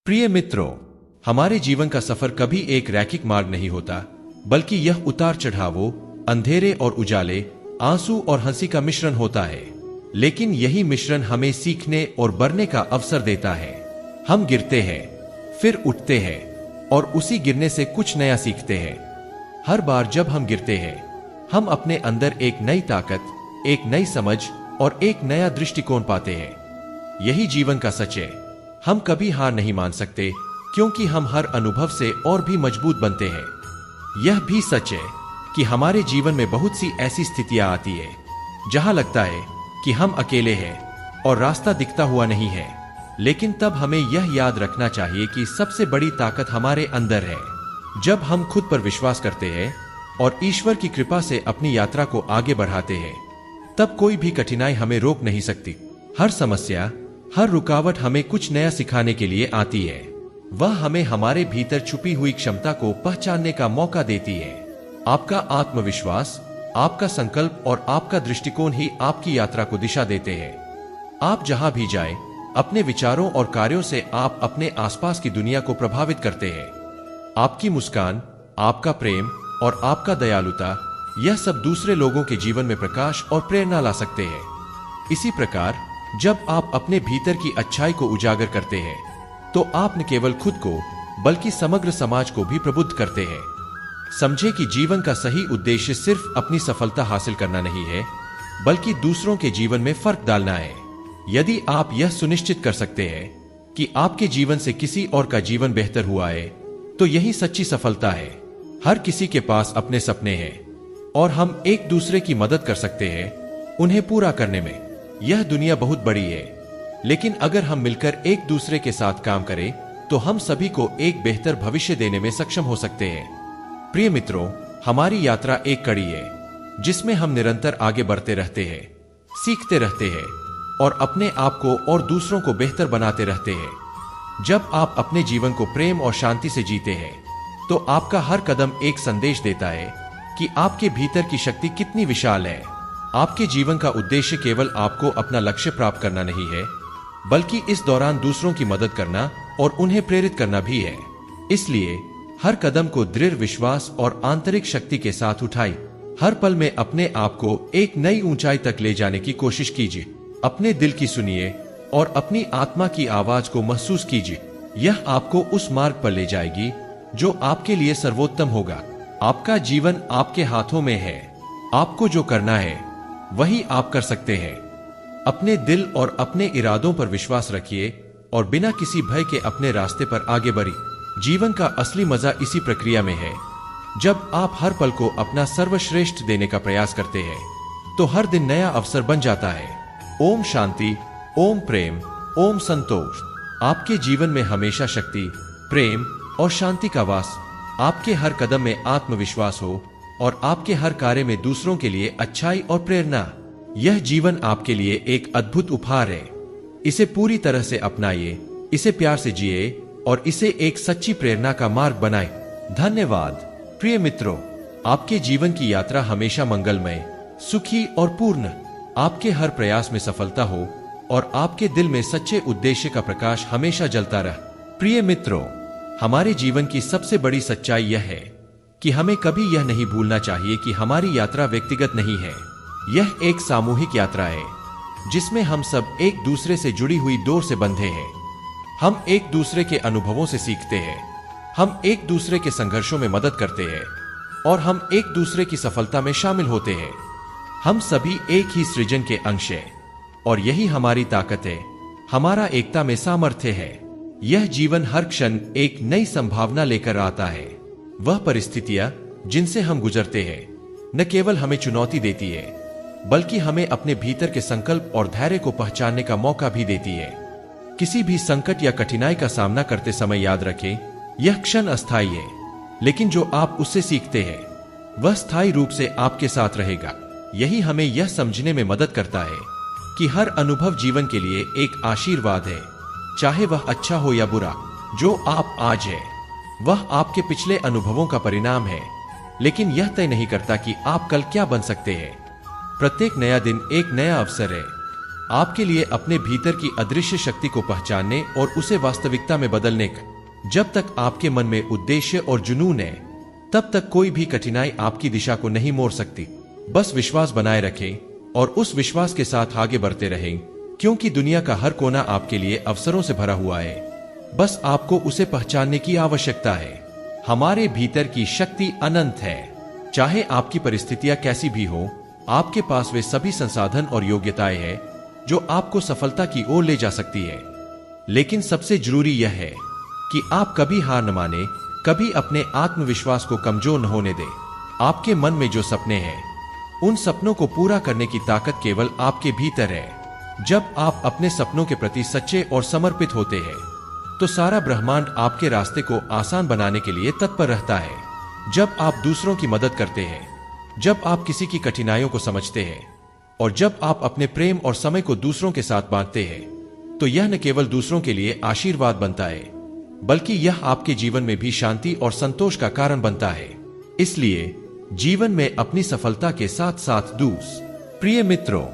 प्रिय मित्रों, हमारे जीवन का सफर कभी एक रैखिक मार्ग नहीं होता, बल्कि यह उतार चढ़ावों, अंधेरे और उजाले, आंसू और हंसी का मिश्रण होता है। लेकिन यही मिश्रण हमें सीखने और बढ़ने का अवसर देता है। हम गिरते हैं, फिर उठते हैं और उसी गिरने से कुछ नया सीखते हैं। हर बार जब हम गिरते हैं, हम अपने अंदर एक नई ताकत, एक नई समझ और एक नया दृष्टिकोण पाते हैं। यही जीवन का सच है। हम कभी हार नहीं मान सकते, क्योंकि हम हर अनुभव से और भी मजबूत बनते हैं। यह भी सच है कि हमारे जीवन में बहुत सी ऐसी स्थितियां आती है जहां लगता है कि हम अकेले हैं और रास्ता दिखता हुआ नहीं है। लेकिन तब हमें यह याद रखना चाहिए कि सबसे बड़ी ताकत हमारे अंदर है। जब हम खुद पर विश्वास करते हैं और ईश्वर की कृपा से अपनी यात्रा को आगे बढ़ाते हैं, तब कोई भी कठिनाई हमें रोक नहीं सकती। हर समस्या, हर रुकावट हमें कुछ नया सिखाने के लिए आती है। वह हमें हमारे भीतर छुपी हुई क्षमता को पहचानने का मौका देती है। आपका आत्मविश्वास, आपका संकल्प और आपका दृष्टिकोण ही आपकी यात्रा को दिशा देते हैं। आप जहां भी जाएं, अपने विचारों और कार्यों से आप अपने आसपास की दुनिया को प्रभावित करते हैं। आपकी मुस्कान, आपका प्रेम और आपका दयालुता, यह सब दूसरे लोगों के जीवन में प्रकाश और प्रेरणा ला सकते हैं। इसी प्रकार जब आप अपने भीतर की अच्छाई को उजागर करते हैं, तो आप न केवल खुद को बल्कि समग्र समाज को भी प्रबुद्ध करते हैं। समझे कि जीवन का सही उद्देश्य सिर्फ अपनी सफलता हासिल करना नहीं है, बल्कि दूसरों के जीवन में फर्क डालना है। यदि आप यह सुनिश्चित कर सकते हैं कि आपके जीवन से किसी और का जीवन बेहतर हुआ है, तो यही सच्ची सफलता है। हर किसी के पास अपने सपने हैं और हम एक दूसरे की मदद कर सकते हैं उन्हें पूरा करने में। यह दुनिया बहुत बड़ी है, लेकिन अगर हम मिलकर एक दूसरे के साथ काम करें, तो हम सभी को एक बेहतर भविष्य देने में सक्षम हो सकते हैं। प्रिय मित्रों, हमारी यात्रा एक कड़ी है जिसमें हम निरंतर आगे बढ़ते रहते हैं, सीखते रहते हैं और अपने आप को और दूसरों को बेहतर बनाते रहते हैं। जब आप अपने जीवन को प्रेम और शांति से जीते हैं, तो आपका हर कदम एक संदेश देता है कि आपके भीतर की शक्ति कितनी विशाल है। आपके जीवन का उद्देश्य केवल आपको अपना लक्ष्य प्राप्त करना नहीं है, बल्कि इस दौरान दूसरों की मदद करना और उन्हें प्रेरित करना भी है। इसलिए हर कदम को दृढ़ विश्वास और आंतरिक शक्ति के साथ उठाई। हर पल में अपने आप को एक नई ऊंचाई तक ले जाने की कोशिश कीजिए। अपने दिल की सुनिए और अपनी आत्मा की आवाज को महसूस कीजिए। यह आपको उस मार्ग पर ले जाएगी जो आपके लिए सर्वोत्तम होगा। आपका जीवन आपके हाथों में है। आपको जो करना है वही आप कर सकते हैं। अपने दिल और अपने इरादों पर विश्वास रखिए और बिना किसी भय के अपने रास्ते पर आगे बढ़िए। जीवन का असली मजा इसी प्रक्रिया में है। जब आप हर पल को अपना सर्वश्रेष्ठ देने का प्रयास करते हैं, तो हर दिन नया अवसर बन जाता है। ओम शांति, ओम प्रेम, ओम संतोष। आपके जीवन में हमेशा शक्ति, प्रेम और शांति का वास। आपके हर कदम में आत्मविश्वास हो और आपके हर कार्य में दूसरों के लिए अच्छाई और प्रेरणा। यह जीवन आपके लिए एक अद्भुत उपहार है। इसे पूरी तरह से अपनाइए, इसे प्यार से जिए और इसे एक सच्ची प्रेरणा का मार्ग बनाएं। धन्यवाद। प्रिय मित्रों, आपके जीवन की यात्रा हमेशा मंगलमय, सुखी और पूर्ण। आपके हर प्रयास में सफलता हो और आपके दिल में सच्चे उद्देश्य का प्रकाश हमेशा जलता रहे। प्रिय मित्रों, हमारे जीवन की सबसे बड़ी सच्चाई यह है कि हमें कभी यह नहीं भूलना चाहिए कि हमारी यात्रा व्यक्तिगत नहीं है। यह एक सामूहिक यात्रा है जिसमें हम सब एक दूसरे से जुड़ी हुई डोर से बंधे हैं। हम एक दूसरे के अनुभवों से सीखते हैं, हम एक दूसरे के संघर्षों में मदद करते हैं और हम एक दूसरे की सफलता में शामिल होते हैं। हम सभी एक ही सृजन के अंश हैं और यही हमारी ताकत है, हमारा एकता में सामर्थ्य है। यह जीवन हर क्षण एक नई संभावना लेकर आता है। वह परिस्थितियां जिनसे हम गुजरते हैं, न केवल हमें चुनौती देती है, बल्कि हमें अपने भीतर के संकल्प और धैर्य को पहचानने का मौका भी देती है। किसी भी संकट या कठिनाई का सामना करते समय याद रखें, यह क्षण अस्थायी है, लेकिन जो आप उससे सीखते हैं वह स्थायी रूप से आपके साथ रहेगा। यही हमें यह समझने में मदद करता है कि हर अनुभव जीवन के लिए एक आशीर्वाद है, चाहे वह अच्छा हो या बुरा। जो आप आज है वह आपके पिछले अनुभवों का परिणाम है, लेकिन यह तय नहीं करता कि आप कल क्या बन सकते हैं। प्रत्येक नया दिन एक नया अवसर है। आपके लिए अपने भीतर की अदृश्य शक्ति को पहचानने और उसे वास्तविकता में बदलने का। जब तक आपके मन में उद्देश्य और जुनून है, तब तक कोई भी कठिनाई आपकी दिशा को नहीं मोड़ सकती। बस विश्वास बनाए रखें और उस विश्वास के साथ आगे बढ़ते रहें, क्योंकि दुनिया का हर कोना आपके लिए अवसरों से भरा हुआ है। बस आपको उसे पहचानने की आवश्यकता है। हमारे भीतर की शक्ति अनंत है। चाहे आपकी परिस्थितियां कैसी भी हो, आपके पास वे सभी संसाधन और योग्यताएं हैं जो आपको सफलता की ओर ले जा सकती है। लेकिन सबसे जरूरी यह है कि आप कभी हार न माने, कभी अपने आत्मविश्वास को कमजोर न होने दें। आपके मन में जो सपने हैं, उन सपनों को पूरा करने की ताकत केवल आपके भीतर है। जब आप अपने सपनों के प्रति सच्चे और समर्पित होते हैं, तो सारा ब्रह्मांड आपके रास्ते को आसान बनाने के लिए तत्पर रहता है। जब आप दूसरों की मदद करते हैं, जब आप किसी की कठिनाइयों को समझते हैं और जब आप अपने प्रेम और समय को दूसरों के साथ बांटते हैं, तो यह न केवल दूसरों के लिए आशीर्वाद बनता है, बल्कि यह आपके जीवन में भी शांति और संतोष का कारण बनता है। इसलिए जीवन में अपनी सफलता के साथ साथ प्रिय मित्रों,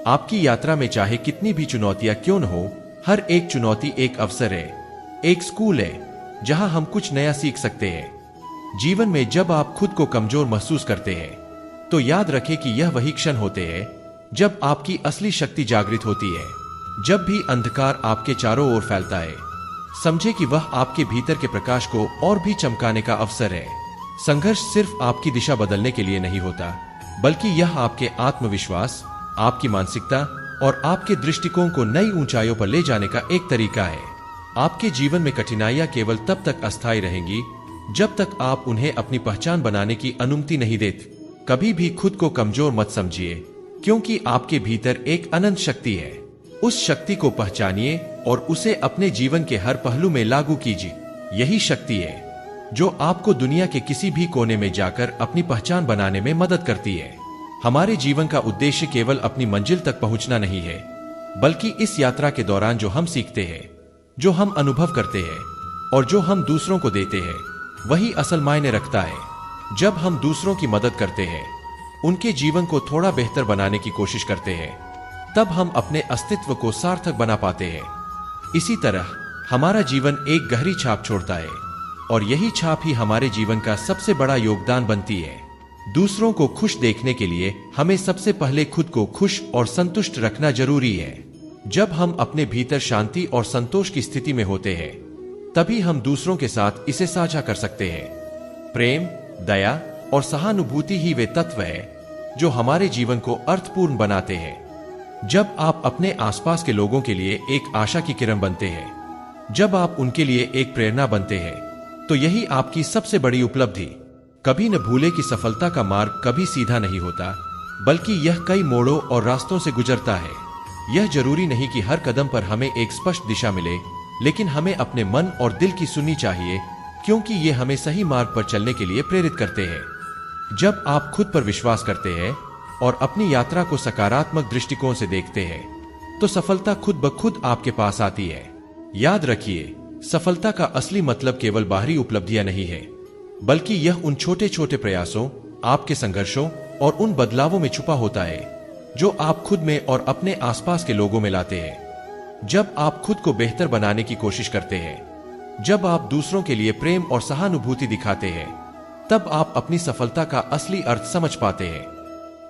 आपकी यात्रा में चाहे कितनी भी चुनौतियां क्यों न हो, हर एक चुनौती एक अवसर है, एक स्कूल है जहां हम कुछ नया सीख सकते हैं। जीवन में जब आप खुद को कमजोर महसूस करते हैं, तो याद रखें कि यह वही क्षण होते हैं जब आपकी असली शक्ति जागृत होती है। जब भी अंधकार आपके चारों ओर फैलता है, समझे कि वह आपके भीतर के प्रकाश को और भी चमकाने का अवसर है। संघर्ष सिर्फ आपकी दिशा बदलने के लिए नहीं होता, बल्कि यह आपके आत्मविश्वास, आपकी मानसिकता और आपके दृष्टिकोण को नई ऊंचाइयों पर ले जाने का एक तरीका है। आपके जीवन में कठिनाइयां केवल तब तक अस्थायी रहेंगी जब तक आप उन्हें अपनी पहचान बनाने की अनुमति नहीं देते। कभी भी खुद को कमजोर मत समझिए, क्योंकि आपके भीतर एक अनंत शक्ति है। उस शक्ति को पहचानिए और उसे अपने जीवन के हर पहलू में लागू कीजिए। यही शक्ति है जो आपको दुनिया के किसी भी कोने में जाकर अपनी पहचान बनाने में मदद करती है। हमारे जीवन का उद्देश्य केवल अपनी मंजिल तक पहुंचना नहीं है, बल्कि इस यात्रा के दौरान जो हम सीखते हैं, जो हम अनुभव करते हैं और जो हम दूसरों को देते हैं, वही असल मायने रखता है। जब हम दूसरों की मदद करते हैं, उनके जीवन को थोड़ा बेहतर बनाने की कोशिश करते हैं, तब हम अपने अस्तित्व को सार्थक बना पाते हैं। इसी तरह हमारा जीवन एक गहरी छाप छोड़ता है और यही छाप ही हमारे जीवन का सबसे बड़ा योगदान बनती है। दूसरों को खुश देखने के लिए हमें सबसे पहले खुद को खुश और संतुष्ट रखना जरूरी है। जब हम अपने भीतर शांति और संतोष की स्थिति में होते हैं, तभी हम दूसरों के साथ इसे साझा कर सकते हैं। प्रेम, दया और सहानुभूति ही वे तत्व है जो हमारे जीवन को अर्थपूर्ण बनाते हैं। जब आप अपने आसपास के लोगों के लिए एक आशा की किरण बनते हैं, जब आप उनके लिए एक प्रेरणा बनते हैं, तो यही आपकी सबसे बड़ी उपलब्धि। कभी न भूले कि सफलता का मार्ग कभी सीधा नहीं होता, बल्कि यह कई मोड़ों और रास्तों से गुजरता है। यह जरूरी नहीं कि हर कदम पर हमें एक स्पष्ट दिशा मिले, लेकिन हमें अपने मन और दिल की सुननी चाहिए, क्योंकि ये हमें सही मार्ग पर चलने के लिए प्रेरित करते हैं। जब आप खुद पर विश्वास करते हैं और अपनी यात्रा को सकारात्मक दृष्टिकोण से देखते हैं, तो सफलता खुद ब खुद आपके पास आती है। याद रखिए, सफलता का असली मतलब केवल बाहरी उपलब्धियां नहीं है, बल्कि यह उन छोटे छोटे प्रयासों, आपके संघर्षों और उन बदलावों में छुपा होता है जो आप खुद में और अपने आसपास के लोगों में लाते हैं। जब आप खुद को बेहतर बनाने की कोशिश करते हैं, जब आप दूसरों के लिए प्रेम और सहानुभूति दिखाते हैं, तब आप अपनी सफलता का असली अर्थ समझ पाते हैं।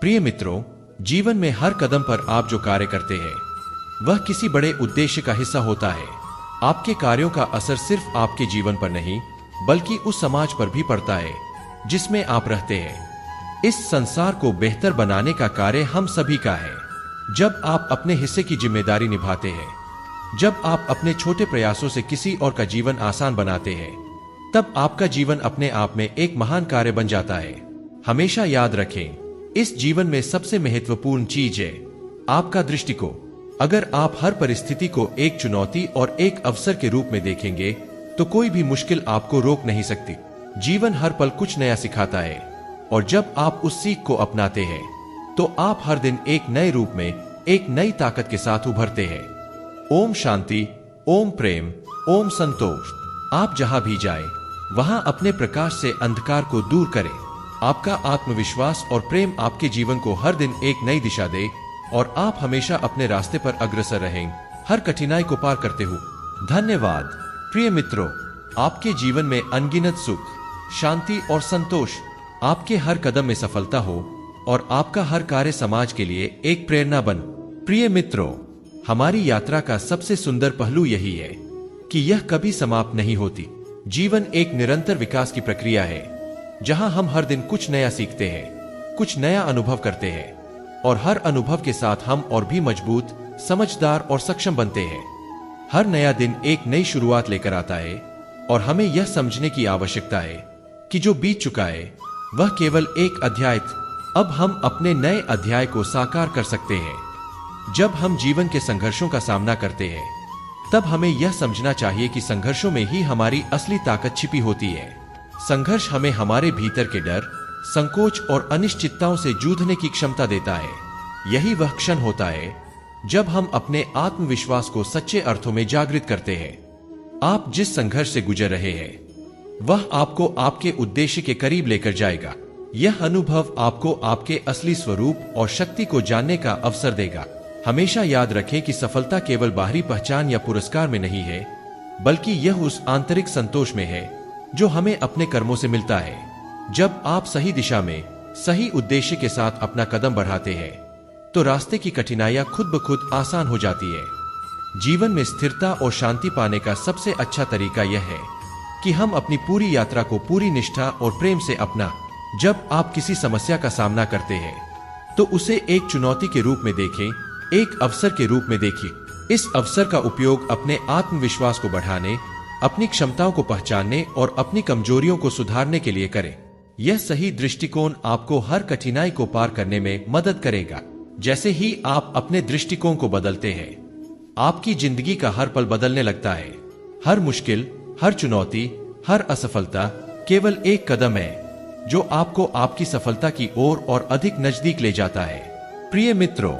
प्रिय मित्रों, जीवन में हर कदम पर आप जो कार्य करते हैं, वह किसी बड़े उद्देश्य का हिस्सा होता है। आपके कार्यों का असर सिर्फ आपके जीवन पर नहीं, बल्कि उस समाज पर भी पड़ता है जिसमें आप रहते हैं। इस संसार को बेहतर बनाने का कार्य हम सभी का है। जब आप अपने हिस्से की जिम्मेदारी निभाते हैं, जब आप अपने छोटे प्रयासों से किसी और का जीवन आसान बनाते हैं, तब आपका जीवन अपने आप में एक महान कार्य बन जाता है। हमेशा याद रखें, इस जीवन में सबसे महत्वपूर्ण चीज है आपका दृष्टिकोण। अगर आप हर परिस्थिति को एक चुनौती और एक अवसर के रूप में देखेंगे, तो कोई भी मुश्किल आपको रोक नहीं सकती। जीवन हर पल कुछ नया सिखाता है, और जब आप उस सीख को अपनाते हैं, तो आप हर दिन एक नए रूप में, एक नई ताकत के साथ उभरते हैं। ओम शांति, ओम प्रेम, ओम संतोष। आप जहां भी जाएं, वहां अपने प्रकाश से अंधकार को दूर करें। आपका आत्मविश्वास और प्रेम आपके जीवन को हर दिन एक नई दिशा दे, और आप हमेशा अपने रास्ते पर अग्रसर रहें, हर कठिनाई को पार करते हुए। धन्यवाद। प्रिय मित्रों, आपके जीवन में अनगिनत सुख, शांति और संतोष, आपके हर कदम में सफलता हो और आपका हर कार्य समाज के लिए एक प्रेरणा बन। प्रिय मित्रों, हमारी यात्रा का सबसे सुंदर पहलू यही है कि यह कभी समाप्त नहीं होती। जीवन एक निरंतर विकास की प्रक्रिया है, जहां हम हर दिन कुछ नया सीखते हैं, कुछ नया अनुभव करते हैं और हर अनुभव के साथ हम और भी मजबूत, समझदार और सक्षम बनते हैं। हर नया दिन एक नई शुरुआत लेकर आता है और हमें यह समझने की आवश्यकता है कि जो बीत चुका है वह केवल एक अध्याय था। अब हम अपने नए अध्याय को साकार कर सकते हैं। जब हम जीवन के संघर्षों का सामना करते हैं, तब हमें यह समझना चाहिए कि संघर्षों में ही हमारी असली ताकत छिपी होती है। संघर्ष हमें हमारे भीतर के डर, संकोच और अनिश्चितताओं से जूझने की क्षमता देता है। यही वह क्षण होता है जब हम अपने आत्मविश्वास को सच्चे अर्थों में जागृत करते हैं। आप जिस संघर्ष से गुजर रहे हैं, वह आपको आपके उद्देश्य के करीब लेकर जाएगा। यह अनुभव आपको आपके असली स्वरूप और शक्ति को जानने का अवसर देगा। हमेशा याद रखें कि सफलता केवल बाहरी पहचान या पुरस्कार में नहीं है, बल्कि यह उस आंतरिक संतोष में है जो हमें अपने कर्मों से मिलता है। जब आप सही दिशा में, सही उद्देश्य के साथ अपना कदम बढ़ाते हैं, तो रास्ते की कठिनाइयां खुद ब खुद आसान हो जाती है। जीवन में स्थिरता और शांति पाने का सबसे अच्छा तरीका यह है कि हम अपनी पूरी यात्रा को पूरी निष्ठा और प्रेम से अपना। जब आप किसी समस्या का सामना करते हैं, तो उसे एक चुनौती के रूप में देखें, एक अवसर के रूप में देखिए। इस अवसर का उपयोग अपने आत्मविश्वास को बढ़ाने, अपनी क्षमताओं को पहचानने और अपनी कमजोरियों को सुधारने के लिए करें। यह सही दृष्टिकोण आपको हर कठिनाई को पार करने में मदद करेगा। जैसे ही आप अपने दृष्टिकोण को बदलते हैं, आपकी जिंदगी का हर पल बदलने लगता है। हर मुश्किल, हर चुनौती, हर असफलता केवल एक कदम है जो आपको आपकी सफलता की ओर और अधिक नजदीक ले जाता है। प्रिय मित्रों,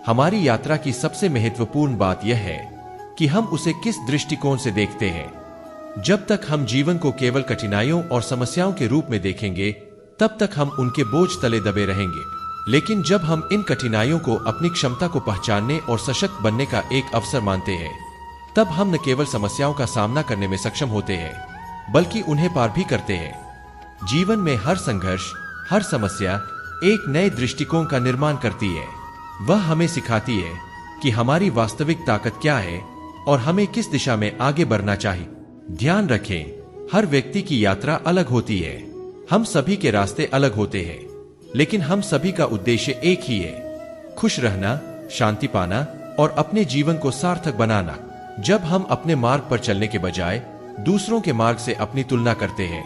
हमारी यात्रा की सबसे महत्वपूर्ण बात यह है कि हम उसे किस दृष्टिकोण से देखते हैं। जब तक हम जीवन को केवल कठिनाइयों और समस्याओं के रूप में देखेंगे, तब तक हम उनके बोझ तले दबे रहेंगे। लेकिन जब हम इन कठिनाइयों को अपनी क्षमता को पहचानने और सशक्त बनने का एक अवसर मानते हैं, तब हम न केवल समस्याओं का सामना करने में सक्षम होते हैं, बल्कि उन्हें पार भी करते हैं। जीवन में हर संघर्ष, हर समस्या एक नए दृष्टिकोण का निर्माण करती है। वह हमें सिखाती है कि हमारी वास्तविक ताकत क्या है और हमें किस दिशा में आगे बढ़ना चाहिए। ध्यान रखें, हर व्यक्ति की यात्रा अलग होती है। हम सभी के रास्ते अलग होते हैं, लेकिन हम सभी का उद्देश्य एक ही है, खुश रहना, शांति पाना और अपने जीवन को सार्थक बनाना। जब हम अपने मार्ग पर चलने के बजाय दूसरों के मार्ग से अपनी तुलना करते हैं,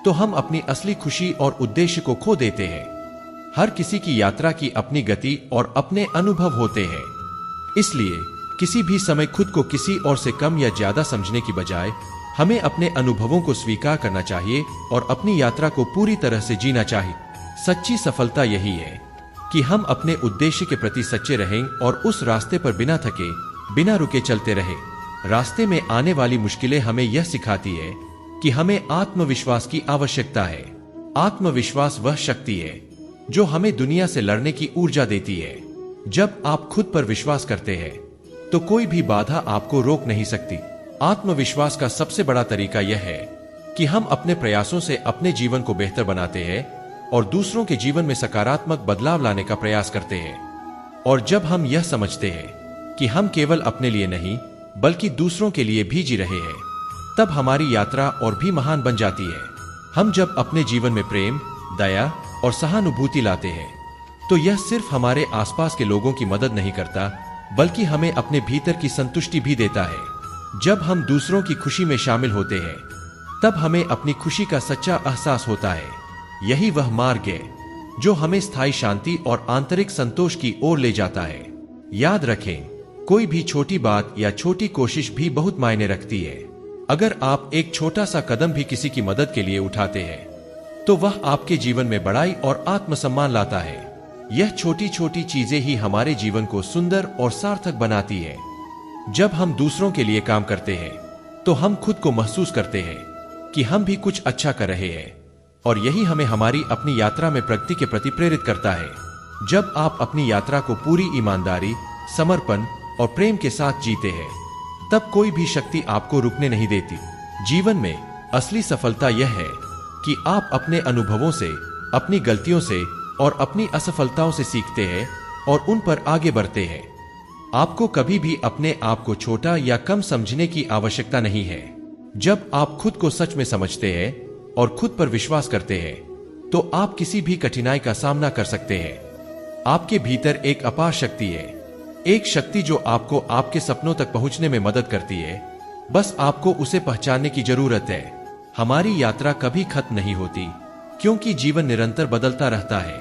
तो हम अपनी असली खुशी और उद्देश्य को खो देते हैं। हर किसी की यात्रा की अपनी गति और अपने अनुभव होते हैं। इसलिए किसी भी समय खुद को किसी और से कम या ज्यादा समझने की बजाय हमें अपने अनुभवों को स्वीकार करना चाहिए और अपनी यात्रा को पूरी तरह से जीना चाहिए। सच्ची सफलता यही है कि हम अपने उद्देश्य के प्रति सच्चे रहें और उस रास्ते पर बिना थके, बिना रुके चलते रहें। रास्ते में आने वाली मुश्किलें हमें यह सिखाती है कि हमें आत्मविश्वास की आवश्यकता है। आत्मविश्वास वह शक्ति है जो हमें दुनिया से लड़ने की ऊर्जा देती है। जब आप खुद पर विश्वास करते हैं, तो कोई भी बाधा आपको रोक नहीं सकती। आत्मविश्वास का सबसे बड़ा तरीका यह है कि हम अपने प्रयासों से अपने जीवन को बेहतर बनाते हैं और दूसरों के जीवन में सकारात्मक बदलाव लाने का प्रयास करते हैं। और जब हम यह समझते हैं कि हम केवल अपने लिए नहीं, बल्कि दूसरों के लिए भी जी रहे हैं, तब हमारी यात्रा और भी महान बन जाती है। हम जब अपने जीवन में प्रेम, दया और सहानुभूति लाते हैं, तो यह सिर्फ हमारे आसपास के लोगों की मदद नहीं करता, बल्कि हमें अपने भीतर की संतुष्टि भी देता है। जब हम दूसरों की खुशी में शामिल होते हैं, तब हमें अपनी खुशी का सच्चा एहसास होता है। यही वह मार्ग है जो हमें स्थायी शांति और आंतरिक संतोष की ओर ले जाता है। याद रखें, कोई भी छोटी बात या छोटी कोशिश भी बहुत मायने रखती है। अगर आप एक छोटा सा कदम भी किसी की मदद के लिए उठाते हैं, तो वह आपके जीवन में बड़ाई और आत्मसम्मान लाता है। यह छोटी छोटी चीजें ही हमारे जीवन को सुंदर और सार्थक बनाती है। जब हम दूसरों के लिए काम करते हैं, तो हम खुद को महसूस करते हैं कि हम भी कुछ अच्छा कर रहे हैं, और यही हमें हमारी अपनी यात्रा में प्रगति के प्रति प्रेरित करता है। जब आप अपनी यात्रा को पूरी ईमानदारी, समर्पण और प्रेम के साथ जीते हैं, तब कोई भी शक्ति आपको रुकने नहीं देती। जीवन में असली सफलता यह है कि आप अपने अनुभवों से, अपनी गलतियों से और अपनी असफलताओं से सीखते हैं और उन पर आगे बढ़ते हैं। आपको कभी भी अपने आप को छोटा या कम समझने की आवश्यकता नहीं है। जब आप खुद को सच में समझते हैं और खुद पर विश्वास करते हैं, तो आप किसी भी कठिनाई का सामना कर सकते हैं। आपके भीतर एक अपार शक्ति है, एक शक्ति जो आपको आपके सपनों तक पहुंचने में मदद करती है। बस आपको उसे पहचानने की जरूरत है। हमारी यात्रा कभी खत्म नहीं होती, क्योंकि जीवन निरंतर बदलता रहता है।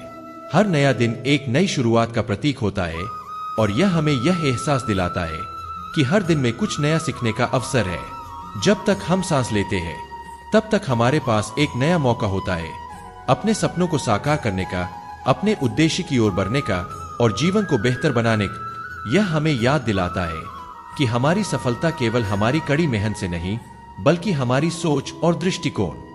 हर नया दिन एक नई शुरुआत का प्रतीक होता है और यह हमें यह एहसास दिलाता है कि हर दिन में कुछ नया सीखने का अवसर है। जब तक हम सांस लेते हैं, तब तक हमारे पास एक नया मौका होता है अपने सपनों को साकार करने का, अपने उद्देश्य की ओर बढ़ने का और जीवन को बेहतर बनाने का। यह हमें याद दिलाता है कि हमारी सफलता केवल हमारी कड़ी मेहनत से नहीं, बल्कि हमारी सोच और दृष्टिकोण